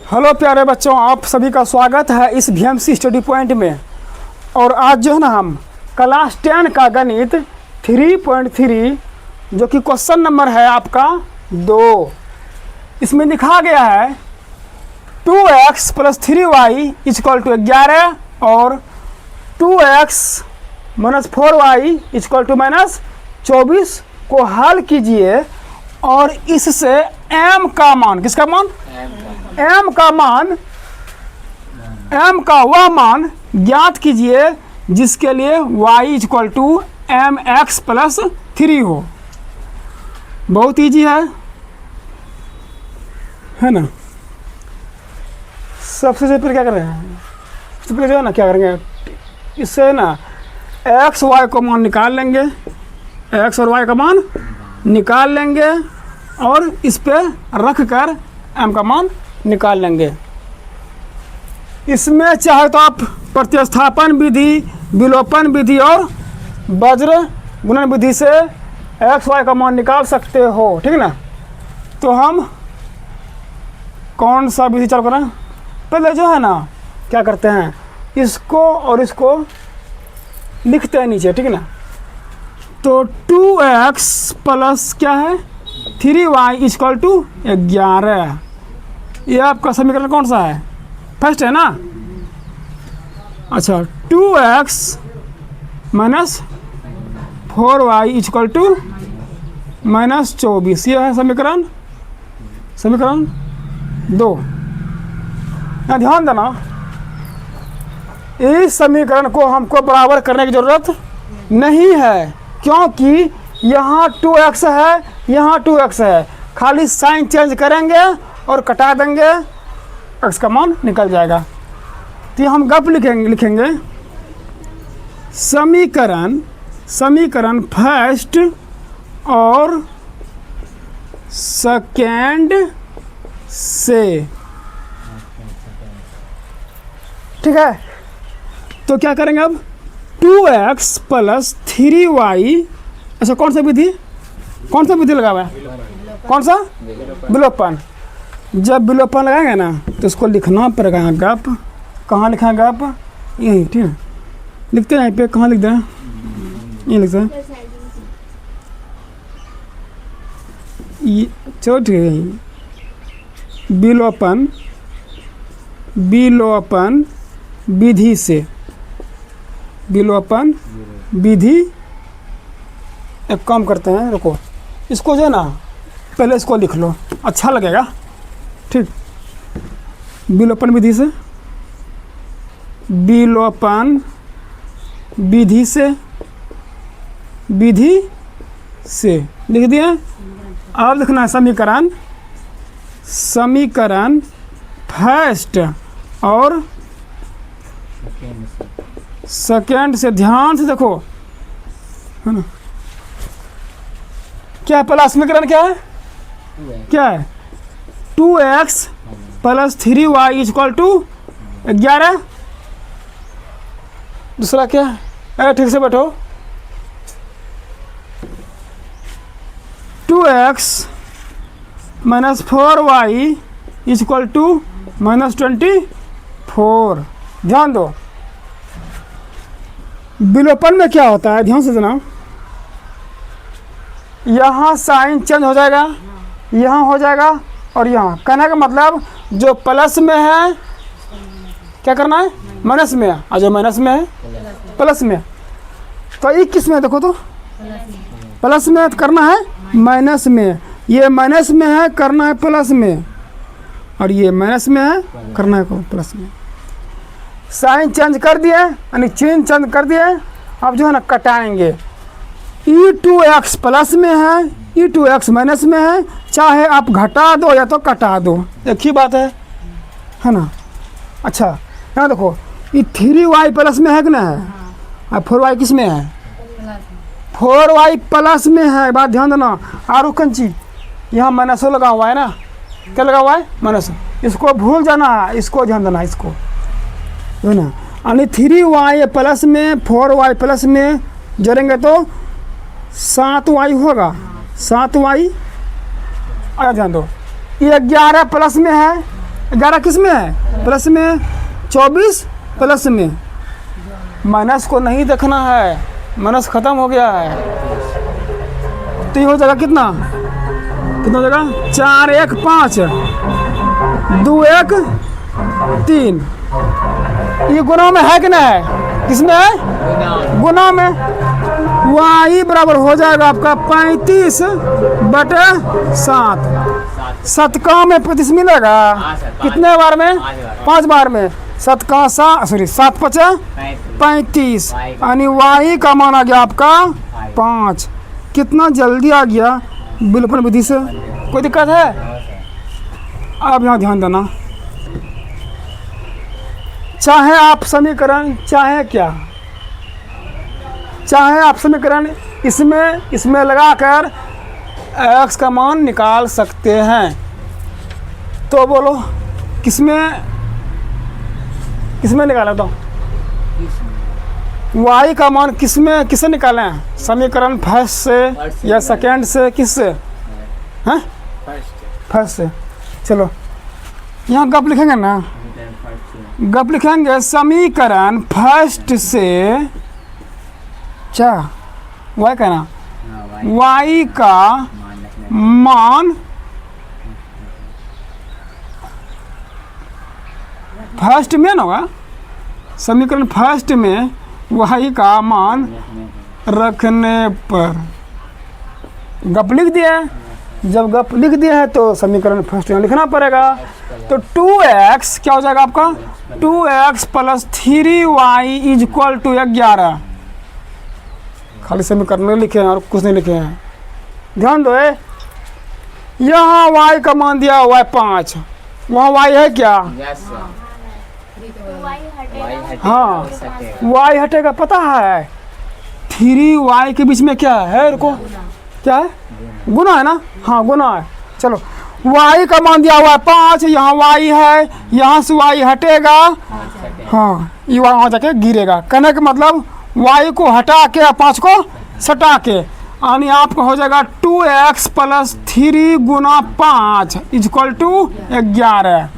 Hello प्यारे बच्चों, आप सभी का स्वागत है इस VMC स्टडी पॉइंट में। और आज जो है ना हम क्लास 10 का गणित 3.3 जो कि क्वेश्चन नंबर है आपका 2, इसमें लिखा गया है 2x + 3y = 11 और 2x - 4y = -24 को हल कीजिए और इससे m का मान, किसका मान, m का मान, m का वह मान ज्ञात कीजिए जिसके लिए y = mx + 3 हो। बहुत इजी है ना। सबसे पहले क्या कर रहे हैं, सबसे पहले जो है ना क्या करेंगे, इससे ना x y का मान निकाल लेंगे, x और y का मान निकाल लेंगे और इस पे रख कर m का मान निकाल लेंगे। इसमें चाहे तो आप प्रतिस्थापन विधि, विलोपन विधि और वज्र गुणन विधि से x y का मान निकाल सकते हो, ठीक है ना। तो हम कौन सा विधि चालू करें, पहले जो है ना क्या करते हैं, इसको और इसको लिखते हैं नीचे, ठीक है ना। तो 2x प्लस क्या है 3y = 11, ये आपका समीकरण कौन सा है, फर्स्ट है ना। अच्छा, 2x - 4y = -24, ये है समीकरण 2। ध्यान देना, इस समीकरण को हमको बराबर करने की ज़रूरत नहीं है क्योंकि यहाँ 2x है, यहाँ 2x है, खाली साइन चेंज करेंगे और कटा देंगे, x का मान निकल जाएगा। तो हम गप लिखेंगे समीकरण फर्स्ट और सेकेंड से, ठीक है। तो क्या करेंगे अब, 2x + 3y, अच्छा कौन सा विधि लगा हुआ है, कौन सा, विलोपन। जब विलोपन लगाएंगे ना तो इसको लिखना पड़ेगा, गप कहाँ लिखा है, गप यही, ठीक है। लिखते हैं यहाँ पे, कहाँ लिखते हैं, ये लिखते हैं, ये चलो ठीक है। विलोपन विधि से, विलोपन विधि, एक काम करते हैं, रुको, इसको जो है ना पहले इसको लिख लो, अच्छा लगेगा, ठीक। विलोपन विधि से, विलोपन विधि से लिख दिए। अब लिखना है समीकरण फर्स्ट और सेकेंड से। ध्यान से देखो, है ना, क्या पहला समीकरण क्या है, 2x + 3y = 11। दूसरा क्या है, ठीक से बैठो, 2x - 4y = -24। ध्यान दो, विलोपन में क्या होता है, ध्यान से देना, यहाँ साइन चेंज हो जाएगा, यहाँ हो जाएगा और यहाँ। कहने का मतलब जो प्लस में है क्या करना है, माइनस में है, और जो माइनस में है प्लस में। तो ये किस में, देखो तो प्लस में करना है माइनस में, ये माइनस में है करना है प्लस में, और ये माइनस में है करना है प्लस में। साइन चेंज कर दिए, यानी चिन्ह चेंज कर दिए। अब जो है ना कटाएंगे, e2x प्लस में है, e2x माइनस में है, चाहे आप घटा दो या तो कटा दो, एक ही बात है ना। अच्छा, यहाँ देखो, ये 3y प्लस में है कि ना है, और 4y किस में है, 4y प्लस में है। बात ध्यान देना, आरू कंची यहाँ माइनस लगा हुआ है ना, क्या लगा हुआ है, माइनस, इसको भूल जाना है, इसको ध्यान देना, इसको है ना। यानी 3y प्लस में 4y प्लस में जोड़ेंगे तो 7y होगा, 7y। ध्यान दो, ये 11 प्लस में है, 11 किस में है? प्लस में। 24 प्लस में। माइनस को नहीं देखना है, माइनस खत्म हो गया है। तो ये हो जाएगा कितना हो जाएगा? 4 1 5 2 1 3। ये गुना में है कि नहीं है? किसमें है? गुना में। y बराबर हो जाएगा आपका 35/7। शतका में 35 मिलेगा। कितने बार में? 5 बार में। 7 5 35 यानी y का मान आ गया आपका 5। कितना जल्दी आ गया विलोपन विधि से। कोई दिक्कत है? अब यहाँ ध्यान देना, चाहे आप समीकरण चाहे आप समीकरण इसमें लगाकर x का मान निकाल सकते हैं। तो बोलो किसमें निकाला? तो y का मान किससे निकालें? समीकरण फर्स्ट से या सेकेंड से? किससे? हैं? फर्स्ट से। चलो यहाँ गप लिखेंगे ना, गप लिखेंगे समीकरण फर्स्ट से क्या y का ना y का मान फर्स्ट में ना होगा। समीकरण फर्स्ट में y का मान रखने पर गप लिख दिया। जब गप लिख दिया है तो समीकरण फर्स्ट में लिखना पड़ेगा। तो 2x क्या हो जाएगा आपका? 2x + 3y = 11। खाली समीकरण में लिखे हैं और कुछ नहीं लिखे हैं। ध्यान दो, यहाँ y का मान दिया हुआ है 5, वहाँ y है क्या? हाँ y हटेगा, पता है 3y के बीच में क्या है? रुको, क्या है? गुना है ना? हाँ गुना है। चलो y का मान दिया हुआ है 5, यहाँ y है, यहाँ से y हटेगा। हाँ ये वहाँ जाके गिरेगा। कहने का मतलब y को हटा के 5 को सटा के, यानी आपको हो जाएगा 2x + 3 × 5 = 11।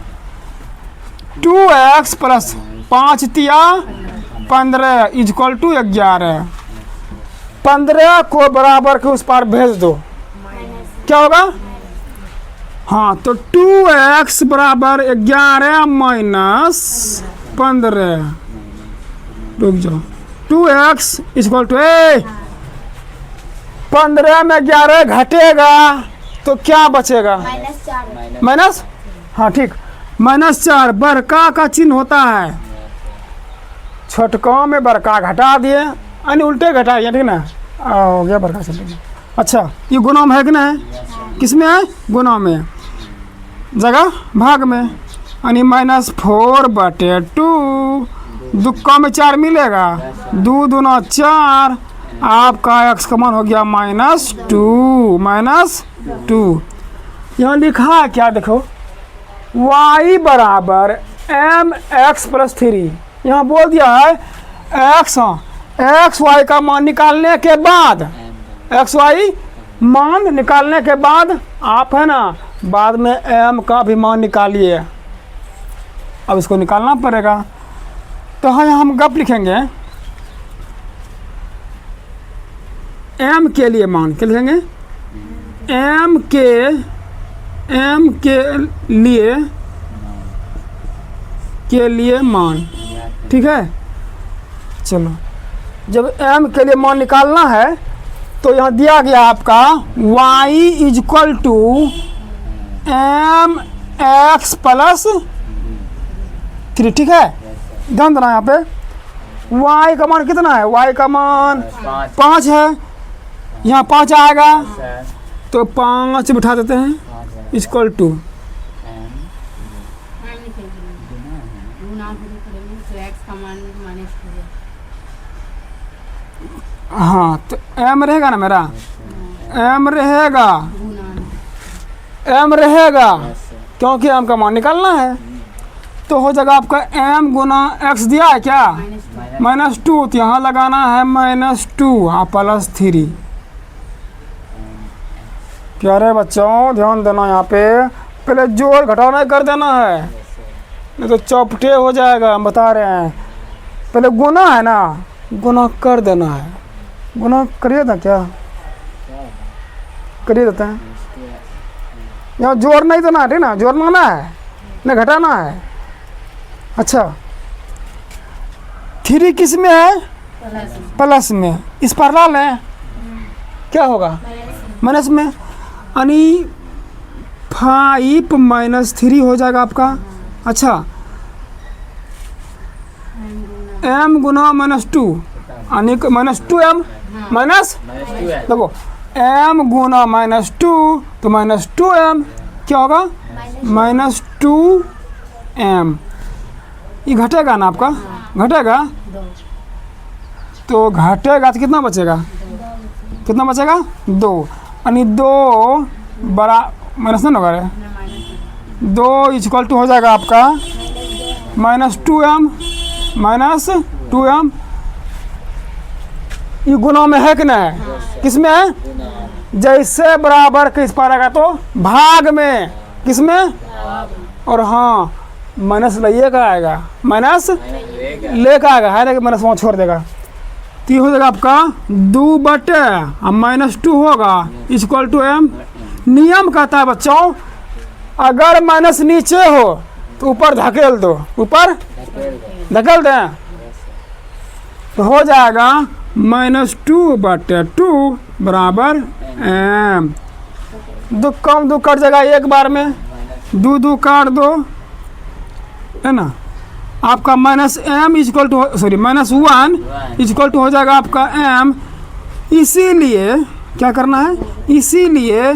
2x + 5 तिया 15 = 11। 15 को बराबर के उस पार भेज दो, क्या होगा? हाँ तो 2x बराबर 11 - 15। रुक जाओ, 2x = 15 में 11 घटेगा तो क्या बचेगा? माइनस। हाँ ठीक, -4 बड़का का चिन्ह होता है। छोटका में बड़का घटा दिए, यानी उल्टे घटा दिया, ठीक ना? हो गया बड़का चलेगा। अच्छा ये गुना में है कि नहीं? किसमें है? गुना में। जगह भाग में, यानी -4/2। दुक्का में 4 मिलेगा, 2 दूना 4। आपका x का मान हो गया -2। यहाँ लिखा है क्या? देखो y बराबर mx + 3। यहाँ बोल दिया है x y का मान निकालने के बाद, x y मान निकालने के बाद आप है ना बाद में m का भी मान निकालिए। अब इसको निकालना पड़ेगा। तो हाँ हम गप लिखेंगे m के लिए मान, क्या लिखेंगे? m के लिए मान, ठीक है। चलो जब m के लिए मान निकालना है तो यहाँ दिया गया आपका y = mx + 3, ठीक है। ध्यान देना यहाँ पे y का मान कितना है? y का मान 5 है, यहाँ 5 आएगा तो 5 बिठा देते हैं = हाँ तो m रहेगा ना मेरा, m रहेगा क्योंकि m का मान निकालना है। तो हो जाएगा आपका m × x दिया है क्या? -2, तो यहाँ लगाना है -2 +3। प्यारे बच्चों ध्यान देना, यहाँ पे पहले जोड़ घटाना कर देना है। नहीं तो चौपटे हो जाएगा, हम बता रहे हैं। पहले गुना है ना, गुना कर देना है। गुना करिए था क्या, करिए देते हैं। यहाँ जोड़ नहीं देना है ना, जोड़ना है ना घटाना है। अच्छा 3 किस में है, प्लस में। इस पर लाल है, क्या होगा माइनस में, यानी 5 माइनस 3 हो जाएगा आपका। अच्छा m गुना -2 यानी -2m माइनस, देखो m गुना -2 तो -2m क्या होगा, -2m। ये घटेगा ना आपका, घटेगा तो घटेगा तो कितना बचेगा, कितना बचेगा 2, यानी 2 बड़ा माइनस ना होगा, 2 = हो जाएगा आपका -2m माइनस 2m। ये गुना में है कि नहीं, किस में है, जैसे बराबर किस पर आएगा तो भाग में, किस में, और हाँ माइनस लेगा आएगा, माइनस लेकर आएगा, है ना कि माइनस वहाँ छोड़ देगा। तो ये हो जाएगा आपका 2 बटे -2 होगा =m। नियम कहता है बच्चों, अगर माइनस नीचे हो तो ऊपर धकेल दो, ऊपर धकेल दें तो हो जाएगा -2 बटे 2 बराबर m। 2 कम 2 कट जाएगा एक बार में, 2 2 काट दो, है ना। आपका -m -1 हो जाएगा आपका m। इसीलिए क्या करना है, इसीलिए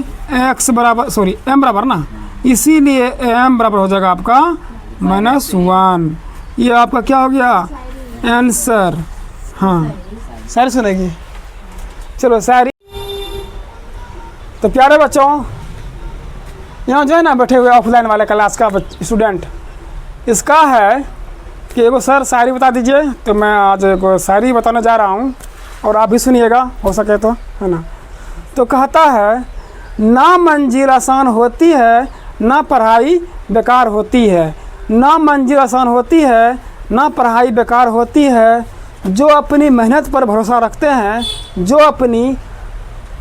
x बराबर m बराबर ना, इसीलिए m बराबर हो जाएगा आपका -1। ये आपका क्या हो गया आंसर। हाँ सारी सुनेगी, चलो सारी। तो प्यारे बच्चों, यहाँ जो है ना बैठे हुए ऑफलाइन वाले क्लास का स्टूडेंट, इसका है कि एगो सर शायरी बता दीजिए। तो मैं आज एक शायरी बताने जा रहा हूँ और आप भी सुनिएगा हो सके तो, है ना। तो कहता है, ना मंजिल आसान होती है, ना पढ़ाई बेकार होती है। ना मंजिल आसान होती है, ना पढ़ाई बेकार होती है। जो अपनी मेहनत पर भरोसा रखते हैं, जो अपनी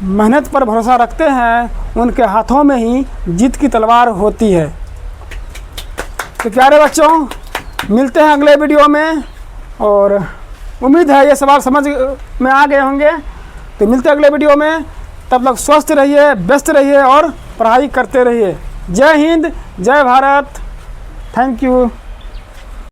मेहनत पर भरोसा रखते हैं, उनके हाथों में ही जीत की तलवार होती है। तो प्यारे बच्चों, मिलते हैं अगले वीडियो में, और उम्मीद है ये सवाल समझ में आ गए होंगे। तो मिलते हैं अगले वीडियो में, तब तक स्वस्थ रहिए, व्यस्त रहिए और पढ़ाई करते रहिए। जय हिंद, जय भारत, थैंक यू।